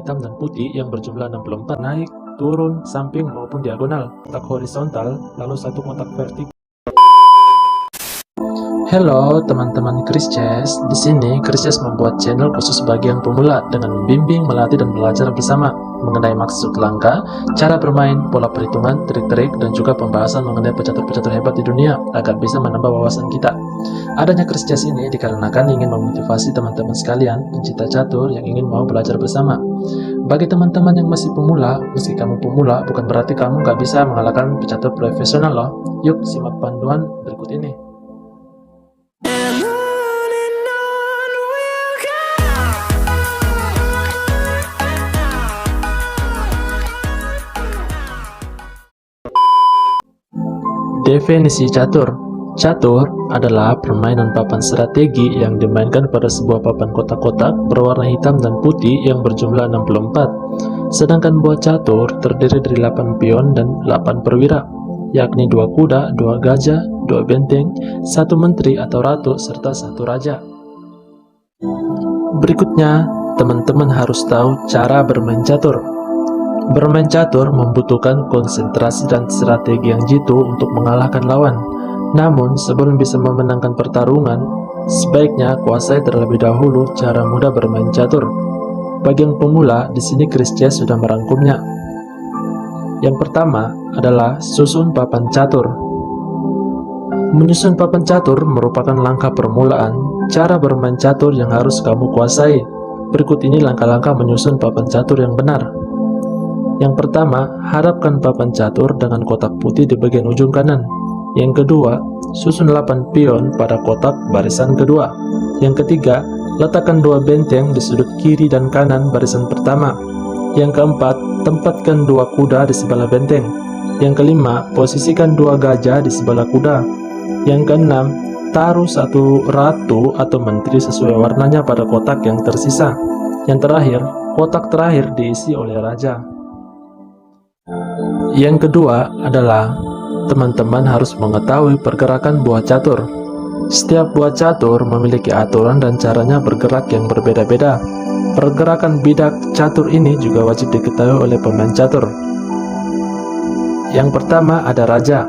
hitam dan putih yang berjumlah 64, naik, turun, samping maupun diagonal, kotak horizontal, lalu satu kotak vertikal. Halo teman-teman Krises, di sini Krises membuat channel khusus bagi yang pemula dengan membimbing, melatih dan belajar bersama mengenai maksud langkah, cara bermain, pola perhitungan, trik-trik, dan juga pembahasan mengenai pecatur-pecatur hebat di dunia agar bisa menambah wawasan kita. Adanya Krises ini dikarenakan ingin memotivasi teman-teman sekalian pencinta catur yang ingin mau belajar bersama. Bagi teman-teman yang masih pemula, meski kamu pemula, bukan berarti kamu nggak bisa mengalahkan pecatur profesional loh. Yuk simak panduan berikut ini. Definisi catur. Catur adalah permainan papan strategi yang dimainkan pada sebuah papan kotak-kotak berwarna hitam dan putih yang berjumlah 64. Sedangkan buah catur terdiri dari 8 pion dan 8 perwira, yakni 2 kuda, 2 gajah, 2 benteng, 1 menteri atau ratu, serta 1 raja. Berikutnya, teman-teman harus tahu cara bermain catur. Bermain catur membutuhkan konsentrasi dan strategi yang jitu untuk mengalahkan lawan. Namun, sebelum bisa memenangkan pertarungan, sebaiknya kuasai terlebih dahulu cara mudah bermain catur. Bagi yang pemula, di sini Krises sudah merangkumnya. Yang pertama adalah susun papan catur. Menyusun papan catur merupakan langkah permulaan cara bermain catur yang harus kamu kuasai. Berikut ini langkah-langkah menyusun papan catur yang benar. Yang pertama, hadapkan papan catur dengan kotak putih di bagian ujung kanan. Yang kedua, susun 8 pion pada kotak barisan kedua. Yang ketiga, letakkan 2 benteng di sudut kiri dan kanan barisan pertama. Yang keempat, tempatkan 2 kuda di sebelah benteng. Yang kelima, posisikan 2 gajah di sebelah kuda. Yang keenam, taruh 1 ratu atau menteri sesuai warnanya pada kotak yang tersisa. Yang terakhir, kotak terakhir diisi oleh raja. Yang kedua adalah teman-teman harus mengetahui pergerakan buah catur. Setiap buah catur memiliki aturan dan caranya bergerak yang berbeda-beda. Pergerakan bidak catur ini juga wajib diketahui oleh pemain catur. Yang pertama ada raja.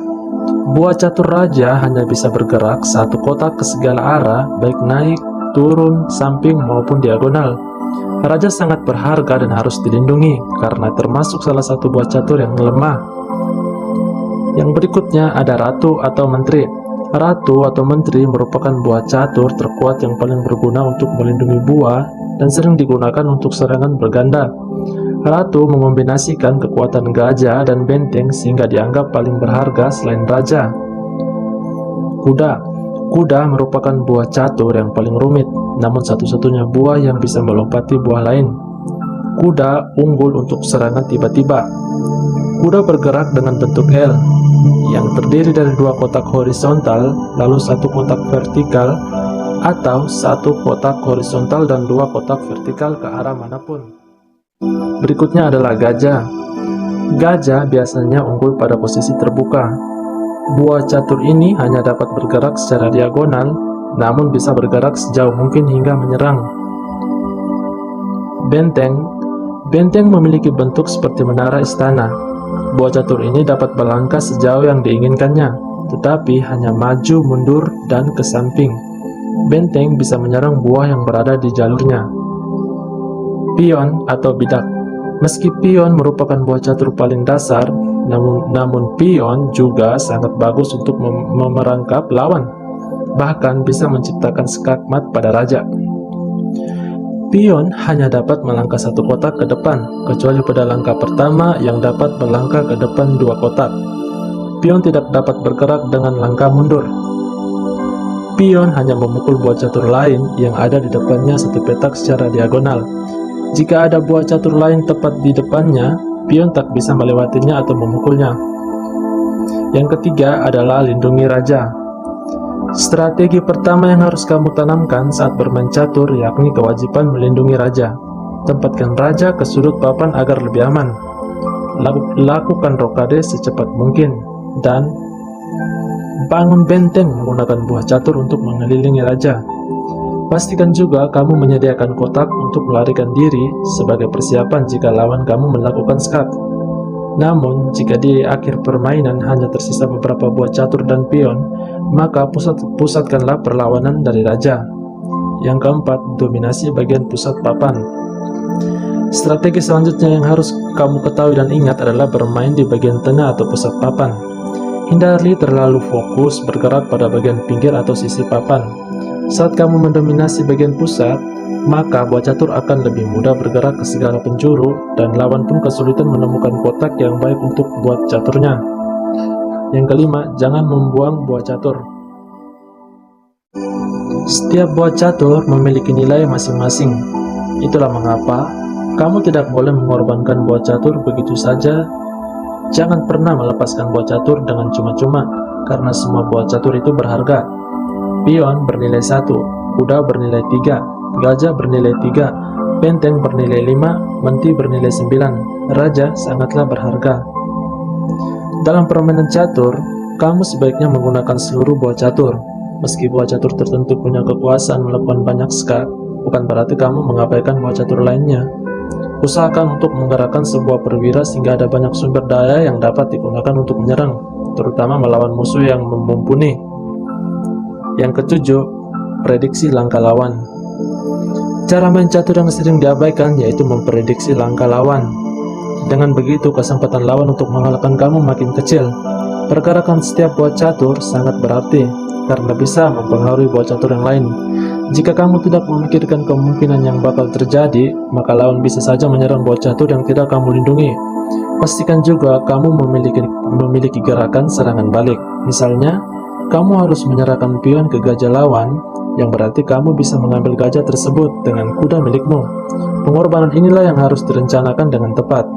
Buah catur raja hanya bisa bergerak 1 kotak ke segala arah, baik naik, turun, samping maupun diagonal. Raja sangat berharga dan harus dilindungi karena termasuk salah satu buah catur yang lemah. Yang berikutnya ada ratu atau menteri. Ratu atau menteri merupakan buah catur terkuat yang paling berguna untuk melindungi buah dan sering digunakan untuk serangan berganda. Ratu mengombinasikan kekuatan gajah dan benteng sehingga dianggap paling berharga selain raja. Kuda. Kuda merupakan buah catur yang paling rumit, namun satu-satunya buah yang bisa melompati buah lain. Kuda unggul untuk serangan tiba-tiba. Kuda bergerak dengan bentuk L, yang terdiri dari 2 kotak horizontal, lalu 1 kotak vertikal, atau 1 kotak horizontal dan 2 kotak vertikal ke arah manapun. Berikutnya adalah gajah. Gajah biasanya unggul pada posisi terbuka. Buah catur ini hanya dapat bergerak secara diagonal, namun bisa bergerak sejauh mungkin hingga menyerang. Benteng. Benteng memiliki bentuk seperti menara istana. Buah catur ini dapat melangkah sejauh yang diinginkannya, tetapi hanya maju, mundur, dan ke samping. Benteng bisa menyerang buah yang berada di jalurnya. Pion atau bidak. Meski pion merupakan buah catur paling dasar, namun pion juga sangat bagus untuk memerangkap lawan, bahkan bisa menciptakan skakmat pada raja. Pion hanya dapat melangkah 1 kotak ke depan, kecuali pada langkah pertama yang dapat melangkah ke depan 2 kotak. Pion tidak dapat bergerak dengan langkah mundur. Pion hanya memukul buah catur lain yang ada di depannya 1 petak secara diagonal. Jika ada buah catur lain tepat di depannya, pion tak bisa melewatinya atau memukulnya. Yang ketiga adalah lindungi raja. Strategi pertama yang harus kamu tanamkan saat bermain catur yakni kewajiban melindungi raja. Tempatkan raja ke sudut papan agar lebih aman. Lakukan rokade secepat mungkin dan bangun benteng menggunakan buah catur untuk mengelilingi raja. Pastikan juga kamu menyediakan kotak untuk melarikan diri sebagai persiapan jika lawan kamu melakukan skak. Namun, jika di akhir permainan hanya tersisa beberapa buah catur dan pion, maka pusatkanlah perlawanan dari raja. Yang keempat, dominasi bagian pusat papan. Strategi selanjutnya yang harus kamu ketahui dan ingat adalah bermain di bagian tengah atau pusat papan. Hindari terlalu fokus bergerak pada bagian pinggir atau sisi papan. Saat kamu mendominasi bagian pusat, maka buah catur akan lebih mudah bergerak ke segala penjuru dan lawan pun kesulitan menemukan kotak yang baik untuk buat caturnya. Yang kelima, jangan membuang buah catur. Setiap buah catur memiliki nilai masing-masing. Itulah mengapa kamu tidak boleh mengorbankan buah catur begitu saja. Jangan pernah melepaskan buah catur dengan cuma-cuma, karena semua buah catur itu berharga. Pion bernilai 1, kuda bernilai 3, gajah bernilai 3, benteng bernilai 5, menti bernilai 9, raja sangatlah berharga. Dalam permainan catur, kamu sebaiknya menggunakan seluruh buah catur. Meski buah catur tertentu punya kekuasaan melakukan banyak skak, bukan berarti kamu mengabaikan buah catur lainnya. Usahakan untuk menggerakkan sebuah perwira sehingga ada banyak sumber daya yang dapat digunakan untuk menyerang, terutama melawan musuh yang mumpuni. Yang ketujuh, prediksi langkah lawan. Cara main catur yang sering diabaikan yaitu memprediksi langkah lawan. Dengan begitu, kesempatan lawan untuk mengalahkan kamu makin kecil. Pergerakan setiap buah catur sangat berarti, karena bisa mempengaruhi buah catur yang lain. Jika kamu tidak memikirkan kemungkinan yang bakal terjadi, maka lawan bisa saja menyerang buah catur yang tidak kamu lindungi. Pastikan juga kamu memiliki gerakan serangan balik. Misalnya, kamu harus menyerahkan pion ke gajah lawan, yang berarti kamu bisa mengambil gajah tersebut dengan kuda milikmu. Pengorbanan inilah yang harus direncanakan dengan tepat.